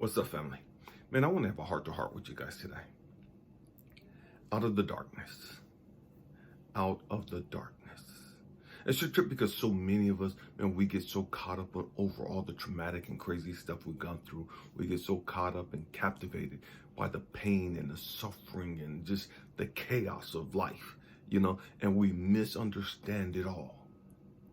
What's up, family? Man, I want to have a heart-to-heart with you guys today. Out of the darkness. Out of the darkness. It's a trip because so many of us, man, we get so caught up over all the traumatic and crazy stuff we've gone through. We get so caught up and captivated by the pain and the suffering and just the chaos of life, and we misunderstand it all.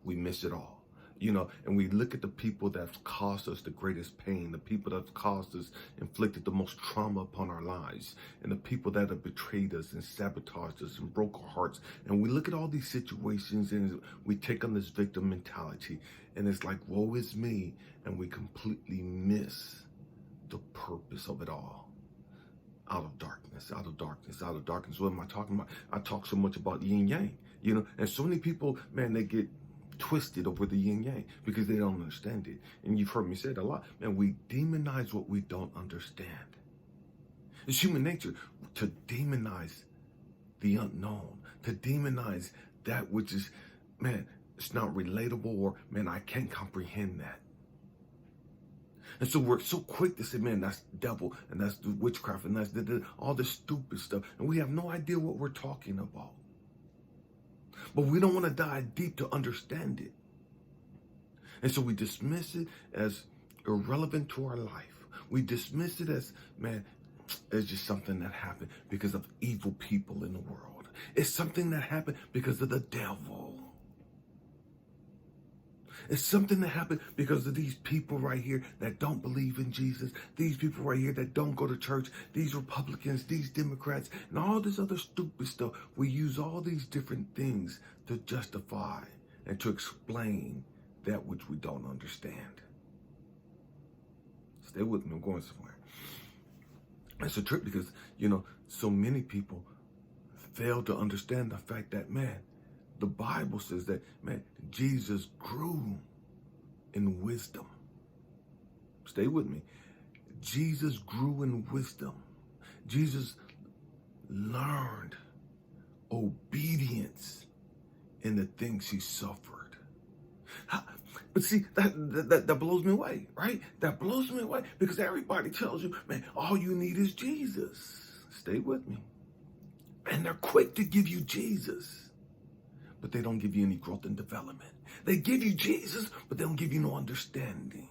We miss it all. And we look at the people that have caused us the greatest pain, the people that have caused us, inflicted the most trauma upon our lives, and the people that have betrayed us and sabotaged us and broke our hearts. And we look at all these situations and we take on this victim mentality, and it's like, woe is me, and we completely miss the purpose of it all. Out of darkness, out of darkness, out of darkness. What am I talking about? I talk so much about yin yang, and so many people, man, they get twisted over the yin yang because they don't understand it. And you've heard me say it a lot, man. We demonize what we don't understand. It's human nature to demonize the unknown, to demonize that which is, man, it's not relatable, or man, I can't comprehend that. And so we're so quick to say, man, that's devil, and that's the witchcraft, and that's all this stupid stuff, and we have no idea what we're talking about. But we don't want to dive deep to understand it. And so we dismiss it as irrelevant to our life. We dismiss it as, man, it's just something that happened because of evil people in the world. It's something that happened because of the devil. It's something that happened because of these people right here that don't believe in Jesus. These people right here that don't go to church. These Republicans, these Democrats, and all this other stupid stuff. We use all these different things to justify and to explain that which we don't understand. Stay with me, I'm going somewhere. It's a trip because, so many people fail to understand the fact that, man, the Bible says that, man, Jesus grew in wisdom. Stay with me. Jesus grew in wisdom. Jesus learned obedience in the things he suffered. But see, that blows me away, right? That blows me away because everybody tells you, man, all you need is Jesus. Stay with me. And they're quick to give you Jesus, but they don't give you any growth and development. They give you Jesus, but they don't give you no understanding.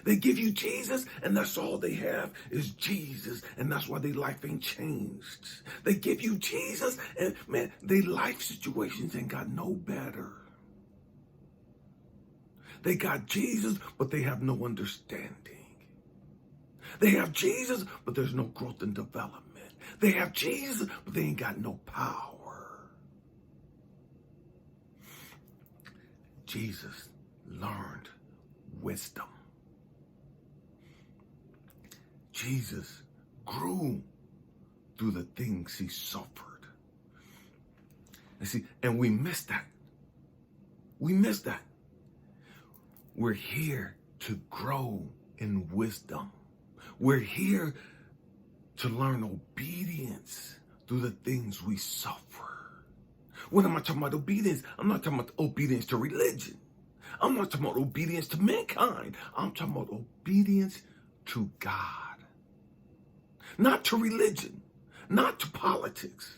They give you Jesus, and that's all they have is Jesus, and that's why their life ain't changed. They give you Jesus, and man, their life situations ain't got no better. They got Jesus, but they have no understanding. They have Jesus, but there's no growth and development. They have Jesus, but they ain't got no power. Jesus learned wisdom. Jesus grew through the things he suffered. And we miss that. We miss that. We're here to grow in wisdom. We're here to learn obedience through the things we suffer. When am I talking about obedience? I'm not talking about obedience to religion. I'm not talking about obedience to mankind. I'm talking about obedience to God. Not to religion. Not to politics.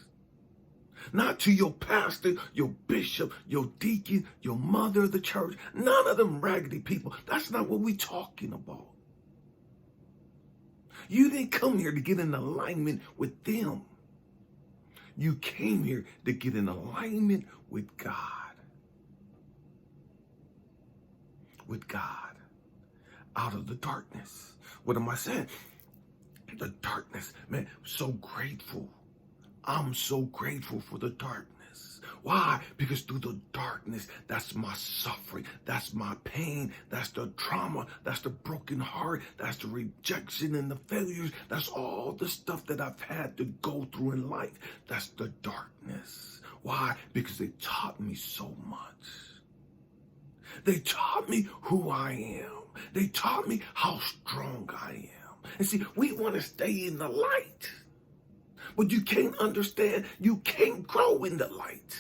Not to your pastor, your bishop, your deacon, your mother of the church. None of them raggedy people. That's not what we're talking about. You didn't come here to get in alignment with them. You came here to get in alignment with God. With God. Out of the darkness. What am I saying? The darkness. Man, so grateful. I'm so grateful for the darkness. Why? Because through the darkness, that's my suffering. That's my pain. That's the trauma. That's the broken heart. That's the rejection and the failures. That's all the stuff that I've had to go through in life. That's the darkness. Why? Because they taught me so much. They taught me who I am. They taught me how strong I am. And see, we want to stay in the light. But you can't understand, you can't grow in the light.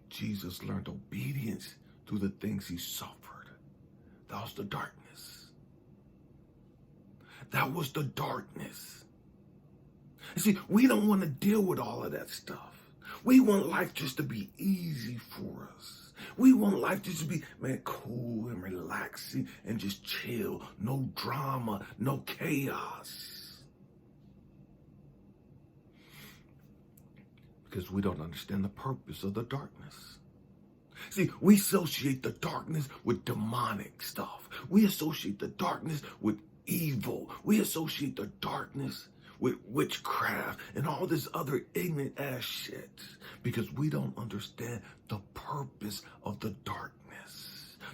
Jesus learned obedience through through the things he suffered. That was the darkness. That was the darkness. You see, we don't want to deal with all of that stuff. We want life just to be easy for us. We want life just to be, man, cool and relaxing and just chill. No drama, no chaos. Because we don't understand the purpose of the darkness. See, we associate the darkness with demonic stuff. We associate the darkness with evil. We associate the darkness with witchcraft and all this other ignorant ass shit because we don't understand the purpose of the darkness.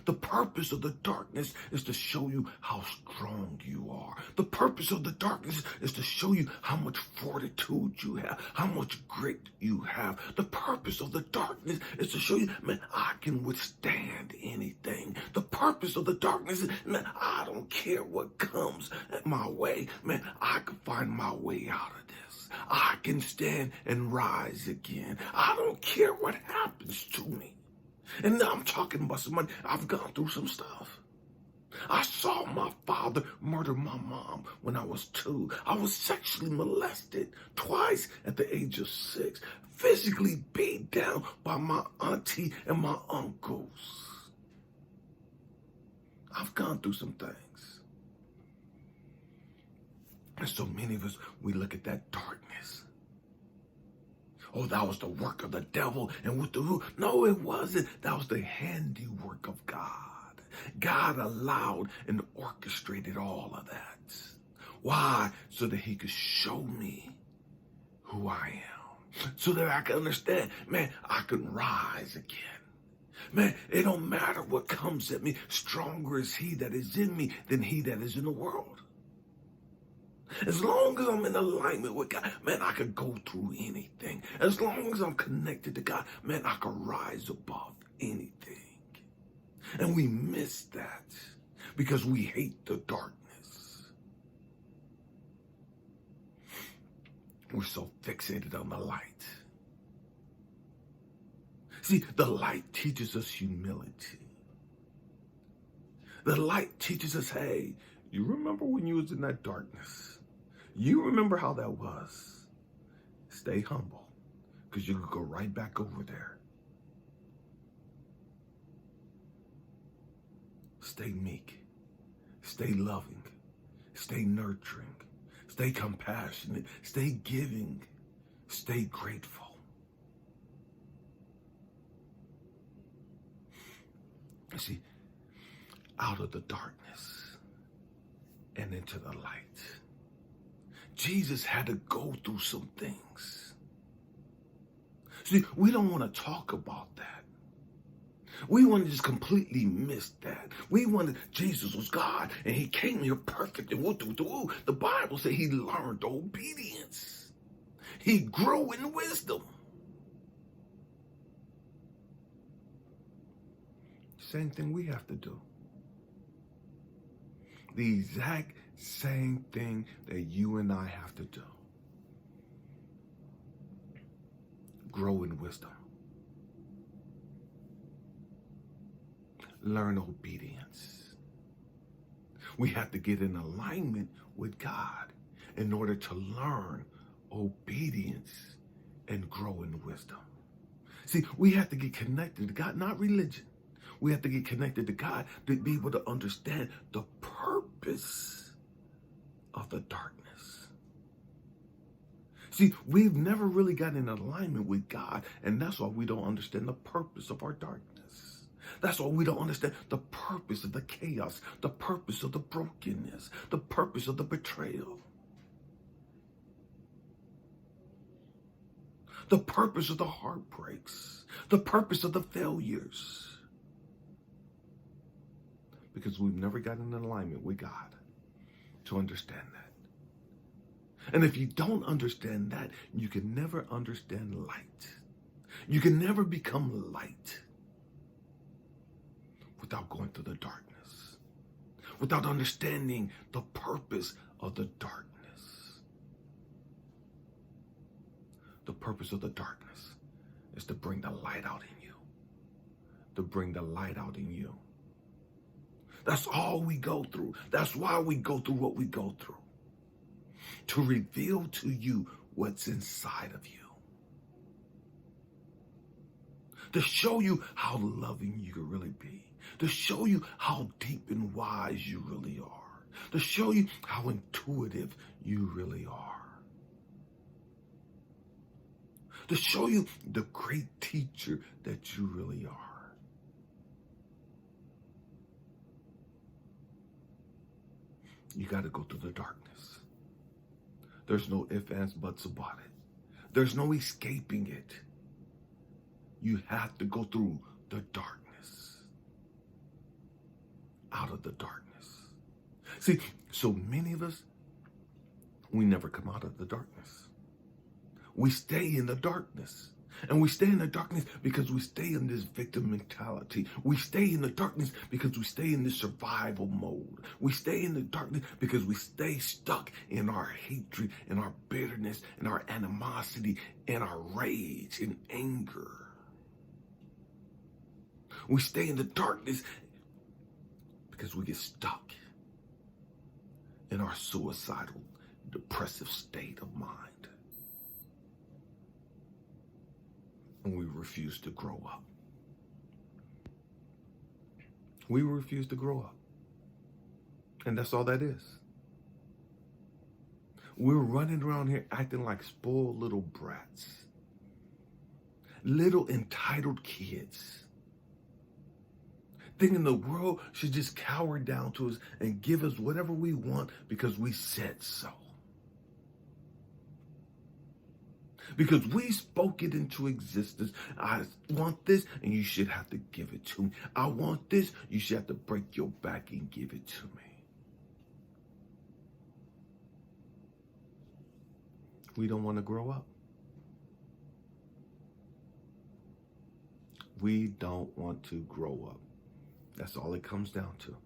The purpose of the darkness is to show you how strong you are. The purpose of the darkness is to show you how much fortitude you have, how much grit you have. The purpose of the darkness is to show you, man, I can withstand anything. The purpose of the darkness is, man, I don't care what comes my way. Man, I can find my way out of this. I can stand and rise again. I don't care what happens to me. And now I'm talking about somebody, I've gone through some stuff. I saw my father murder my mom when I was 2. I was sexually molested twice at the age of 6. Physically beat down by my auntie and my uncles. I've gone through some things. And so many of us, we look at that darkness. Oh, that was the work of the devil and with the root. No, it wasn't. That was the handiwork of God. God allowed and orchestrated all of that. Why? So that he could show me who I am. So that I can understand, man, I can rise again. Man, it don't matter what comes at me. Stronger is he that is in me than he that is in the world. As long as I'm in alignment with God, man, I could go through anything. As long as I'm connected to God, man, I could rise above anything. And we miss that because we hate the darkness. We're so fixated on the light. See, the light teaches us humility. The light teaches us, hey, you remember when you was in that darkness? You remember how that was. Stay humble, because you could go right back over there. Stay meek. Stay loving. Stay nurturing. Stay compassionate. Stay giving. Stay grateful. You see, out of the darkness and into the light. Jesus had to go through some things. See, we don't want to talk about that. We want to just completely miss that. We wanted Jesus was God and he came here perfect and the Bible said he learned obedience. He grew in wisdom. Same thing we have to do. The exact same thing that you and I have to do. Grow in wisdom. Learn obedience. We have to get in alignment with God in order to learn obedience and grow in wisdom. See, we have to get connected to God, not religion. We have to get connected to God to be able to understand the purpose of the darkness. See, we've never really gotten in alignment with God, and that's why we don't understand the purpose of our darkness. That's why we don't understand the purpose of the chaos, the purpose of the brokenness, the purpose of the betrayal, the purpose of the heartbreaks, the purpose of the failures. Because we've never gotten in alignment with God to understand that. And if you don't understand that, you can never understand light. You can never become light without going through the darkness, without understanding the purpose of the darkness. The purpose of the darkness is to bring the light out in you. to bring the light out in you. That's all we go through. That's why we go through what we go through. To reveal to you what's inside of you. To show you how loving you can really be. To show you how deep and wise you really are. To show you how intuitive you really are. To show you the great teacher that you really are. You got to go through the darkness. There's no ifs, ands, buts about it. There's no escaping it. You have to go through the darkness. Out of the darkness. See, so many of us, we never come out of the darkness. We stay in the darkness. And we stay in the darkness because we stay in this victim mentality. We stay in the darkness because we stay in this survival mode. We stay in the darkness because we stay stuck in our hatred, in our bitterness, in our animosity, in our rage, and anger. We stay in the darkness because we get stuck in our suicidal, depressive state of mind. And we refuse to grow up. We refuse to grow up. And that's all that is. We're running around here acting like spoiled little brats. Little entitled kids. Thinking the world should just cower down to us and give us whatever we want because we said so. Because we spoke it into existence. I want this, and you should have to give it to me. I want this, you should have to break your back and give it to me. We don't want to grow up. We don't want to grow up. That's all it comes down to.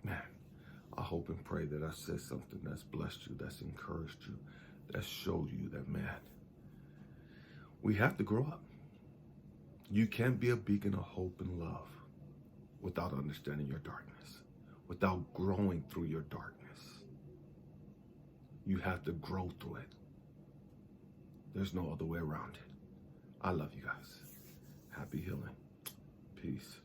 Man, I hope and pray that I said something that's blessed you, that's encouraged you, that showed you that, man, we have to grow up. You can't be a beacon of hope and love without understanding your darkness, without growing through your darkness. You have to grow through it. There's no other way around it. I love you guys. Happy healing. Peace.